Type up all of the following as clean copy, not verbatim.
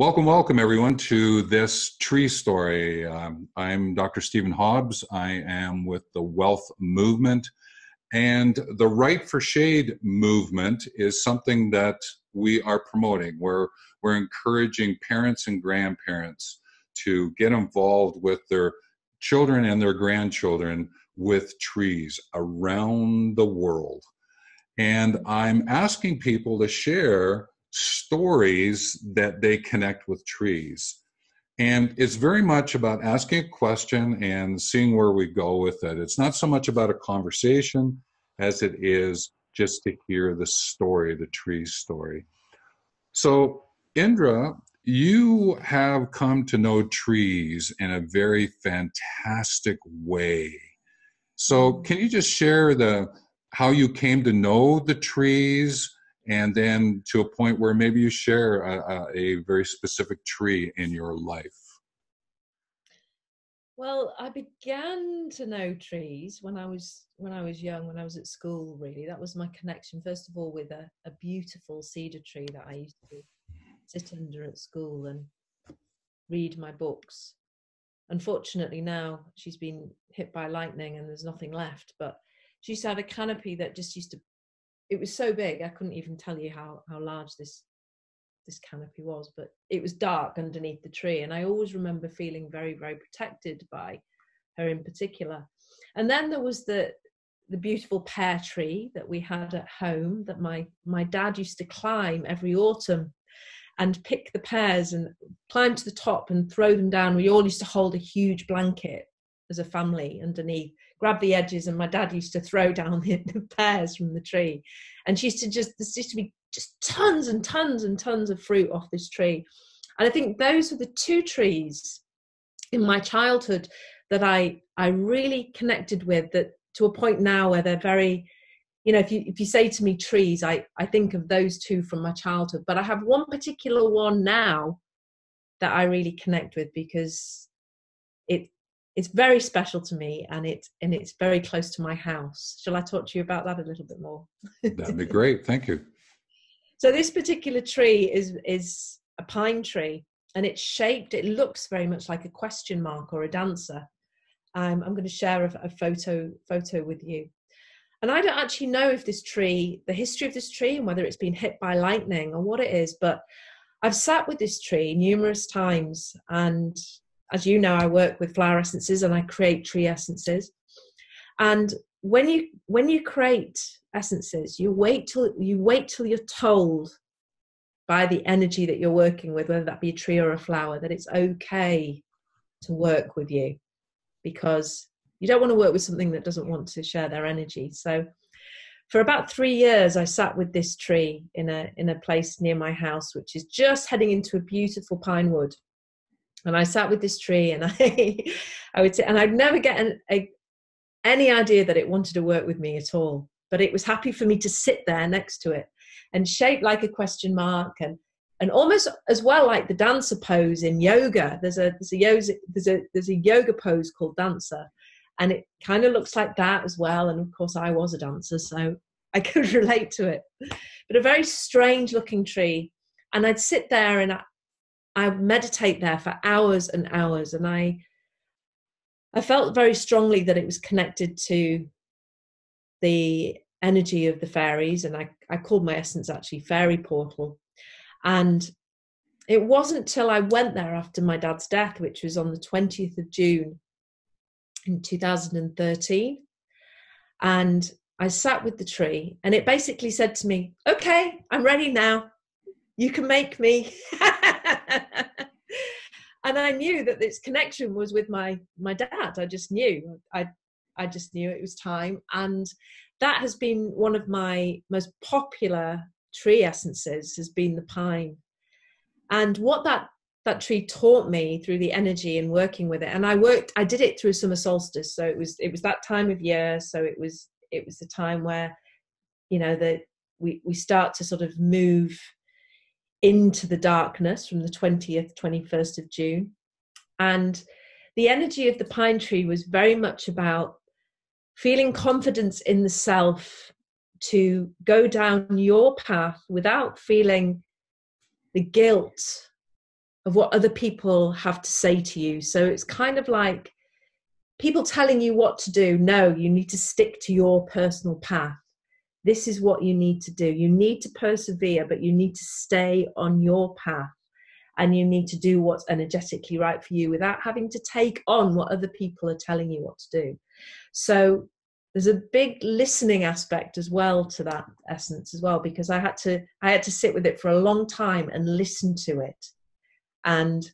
Welcome everyone to this tree story. I'm Dr. Stephen Hobbs. I am with the Wealth Movement, and the Right for Shade movement is something that we are promoting. We're encouraging parents and grandparents to get involved with their children and their grandchildren with trees around the world. And I'm asking people to share stories that they connect with trees. And it's very much about asking a question and seeing where we go with it. It's not so much about a conversation as it is just to hear the story, the tree story. So, Indra, you have come to know trees in a very fantastic way. So can you just share how you came to know the trees, and then to a point where maybe you share a very specific tree in your life? Well, I began to know trees when I was young, when I was at school, really. That was my connection, first of all, with a beautiful cedar tree that I used to sit under at school and read my books. Unfortunately, now she's been hit by lightning and there's nothing left, but she used to have a canopy that just it was so big, I couldn't even tell you how large this canopy was, but it was dark underneath the tree. And I always remember feeling very, very protected by her in particular. And then there was the beautiful pear tree that we had at home that my dad used to climb every autumn and pick the pears and climb to the top and throw them down. We all used to hold a huge blanket as a family underneath, grab the edges, and my dad used to throw down the pears from the tree. And there used to be just tons and tons and tons of fruit off this tree. And I think those were the two trees in my childhood that I really connected with, that to a point now where they're very, if you say to me trees, I think of those two from my childhood. But I have one particular one now that I really connect with because it's very special to me, and it's very close to my house. Shall I talk to you about that a little bit more? That'd be great. Thank you. So this particular tree is a pine tree, and it looks very much like a question mark or a dancer. I'm going to share a photo with you. And I don't actually know if the history of this tree and whether it's been hit by lightning or what it is, but I've sat with this tree numerous times. And as you know, I work with flower essences and I create tree essences. And when you create essences, you wait till you're told by the energy that you're working with, whether that be a tree or a flower, that it's okay to work with you, because you don't want to work with something that doesn't want to share their energy. So for about 3 years, I sat with this tree in a place near my house, which is just heading into a beautiful pine wood. And I sat with this tree, and I would say, and I'd never get any idea that it wanted to work with me at all. But it was happy for me to sit there next to it, and shaped like a question mark, and almost as well like the dancer pose in yoga. There's a yoga pose called dancer, and it kind of looks like that as well. And of course, I was a dancer, so I could relate to it. But a very strange looking tree, and I'd sit there and I meditate there for hours and hours, and I felt very strongly that it was connected to the energy of the fairies, and I called my essence actually Fairy Portal. And it wasn't till I went there after my dad's death, which was on the 20th of June in 2013, and I sat with the tree, and it basically said to me, okay, I'm ready now, you can make me. And I knew that this connection was with my dad. I just knew. I just knew it was time. And that has been one of my most popular tree essences, has been the pine. And what that tree taught me through the energy and working with it. And I did it through summer solstice. So it was that time of year. So it was the time where, that we start to sort of move into the darkness from the 20th, 21st of June. And the energy of the pine tree was very much about feeling confidence in the self to go down your path without feeling the guilt of what other people have to say to you. So it's kind of like people telling you what to do. No, you need to stick to your personal path. This is what you need to do. You need to persevere, but you need to stay on your path, and you need to do what's energetically right for you without having to take on what other people are telling you what to do. So there's a big listening aspect as well to that essence as well, because I had to sit with it for a long time and listen to it and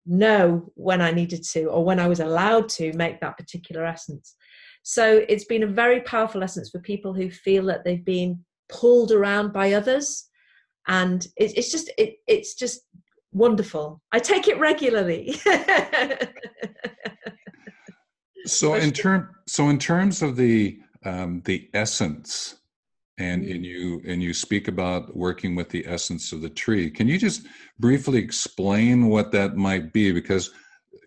know when I needed to, or when I was allowed to make that particular essence. So it's been a very powerful essence for people who feel that they've been pulled around by others, and it's just wonderful. I take it regularly. So in terms of the essence, and you speak about working with the essence of the tree, can you just briefly explain what that might be? Because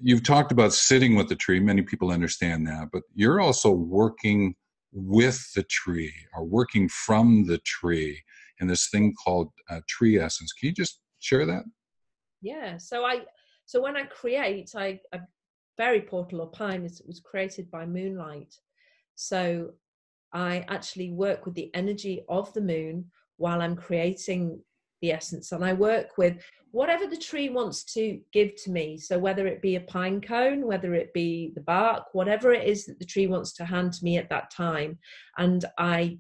you've talked about sitting with the tree. Many people understand that, but you're also working with the tree, or working from the tree, in this thing called tree essence. Can you just share that? Yeah. So when I create, a fairy portal or pine was created by Moonlight. So I actually work with the energy of the moon while I'm creating the essence, and I work with whatever the tree wants to give to me. So whether it be a pine cone, whether it be the bark, whatever it is that the tree wants to hand to me at that time, and I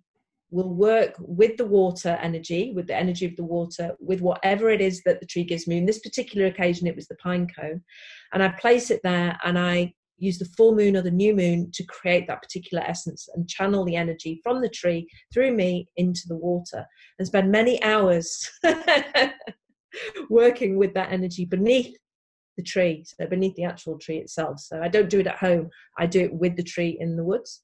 will work with the water energy, with the energy of the water, with whatever it is that the tree gives me. In this particular occasion, it was the pine cone, and I place it there, and I use the full moon or the new moon to create that particular essence and channel the energy from the tree through me into the water, and spend many hours working with that energy beneath the tree, so beneath the actual tree itself. So I don't do it at home, I do it with the tree in the woods.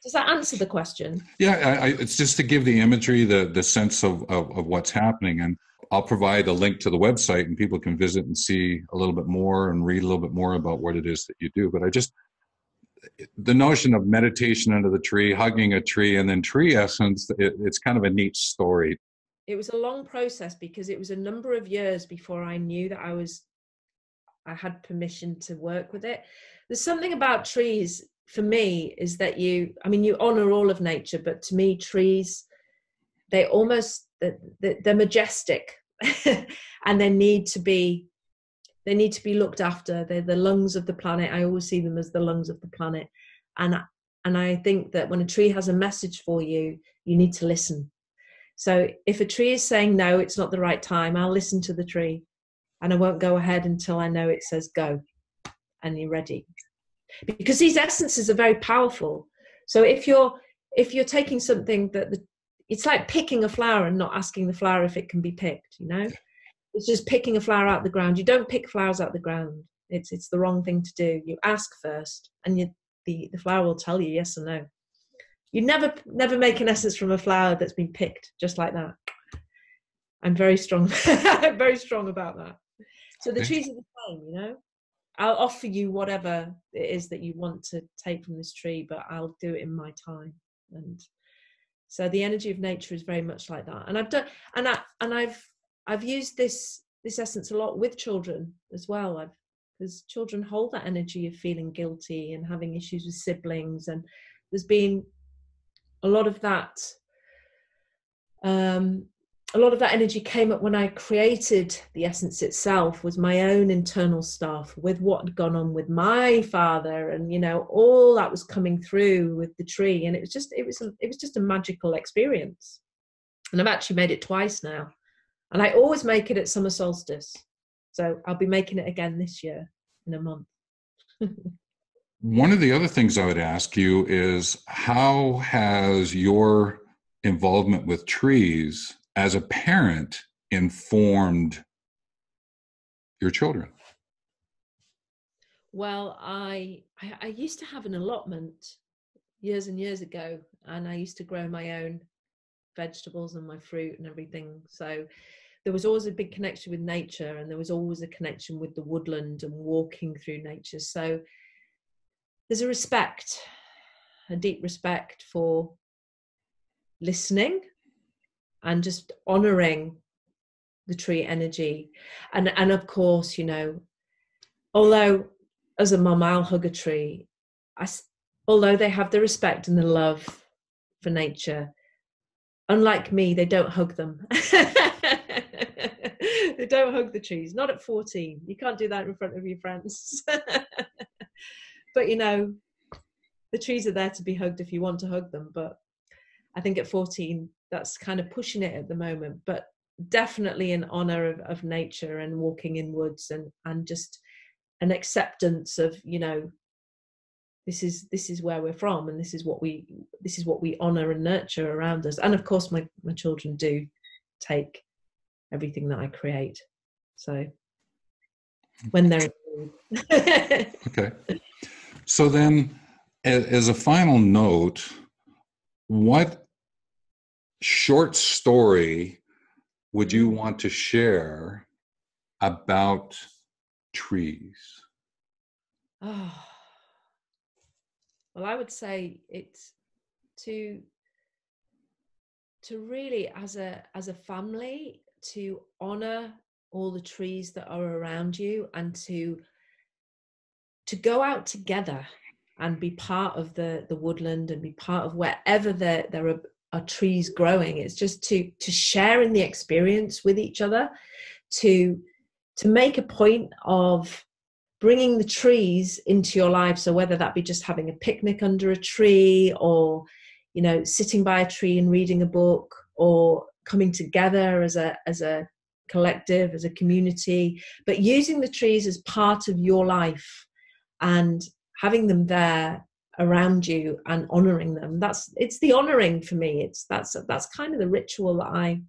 Does that answer the question? Yeah, it's just to give the imagery, the sense of what's happening. And I'll provide a link to the website, and people can visit and see a little bit more and read a little bit more about what it is that you do. But the notion of meditation under the tree, hugging a tree, and then tree essence, it's kind of a neat story. It was a long process, because it was a number of years before I knew that I had permission to work with it. There's something about trees, for me, is that you honor all of nature, but to me, trees, they're majestic and they need to be looked after. They're the lungs of the planet. I always see them as the lungs of the planet. And I think that when a tree has a message for you, you need to listen. So if a tree is saying, no, it's not the right time, I'll listen to the tree, and I won't go ahead until I know it says go and you're ready. Because these essences are very powerful. So if you're taking something it's like picking a flower and not asking the flower if it can be picked, It's just picking a flower out of the ground. You don't pick flowers out of the ground. It's the wrong thing to do. You ask first, and the flower will tell you yes or no. You never make an essence from a flower that's been picked just like that. I'm very strong. I'm very strong about that. So the trees are the same, I'll offer you whatever it is that you want to take from this tree, but I'll do it in my time. And so the energy of nature is very much like that. And I've used this essence a lot with children as well. Because children hold that energy of feeling guilty and having issues with siblings, and there's been a lot of that. A lot of that energy came up when I created the essence itself, was my own internal stuff with what had gone on with my father, and all that was coming through with the tree, and it was just a magical experience. And I've actually made it twice now, and I always make it at summer solstice, so I'll be making it again this year in a month. One of the other things I would ask you is, how has your involvement with trees as a parent informed your children? Well, I used to have an allotment years and years ago, and I used to grow my own vegetables and my fruit and everything. So there was always a big connection with nature, and there was always a connection with the woodland and walking through nature. So there's a deep respect for listening and just honoring the tree energy. And of course, you know, although as a mum I'll hug a tree, although they have the respect and the love for nature, unlike me, they don't hug them. They don't hug the trees, not at 14. You can't do that in front of your friends. But you know, the trees are there to be hugged if you want to hug them. But I think at 14, that's kind of pushing it at the moment. But definitely in honor of nature and walking in woods, and just an acceptance of, you know, this is where we're from, and this is what we honor and nurture around us. And of course my children do take everything that I create, so when they're Okay, so then as a final note, what short story would you want to share about trees? Oh, well, I would say it's to really, as a family, to honor all the trees that are around you, and to go out together and be part of the woodland, and be part of wherever there are trees growing. It's just to share in the experience with each other, to make a point of bringing the trees into your life. So whether that be just having a picnic under a tree, or, you know, sitting by a tree and reading a book, or coming together as a collective, as a community, but using the trees as part of your life and having them there around you and honoring them. It's the honoring for me. That's kind of the ritual that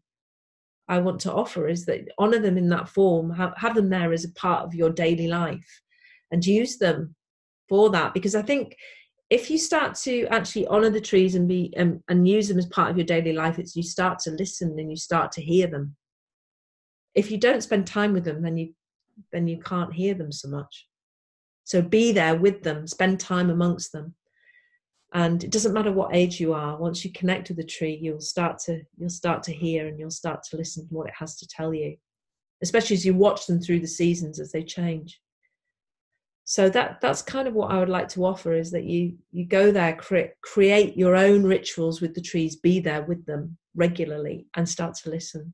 I want to offer, is that honor them in that form, have them there as a part of your daily life, and use them for that. Because I think if you start to actually honor the trees and use them as part of your daily life, you start to listen and you start to hear them. If you don't spend time with them, then you can't hear them so much. So be there with them, spend time amongst them. And it doesn't matter what age you are, once you connect with the tree, you'll start to hear, and you'll start to listen to what it has to tell you, especially as you watch them through the seasons as they change. So that's kind of what I would like to offer, is that you go there, create your own rituals with the trees, be there with them regularly, and start to listen.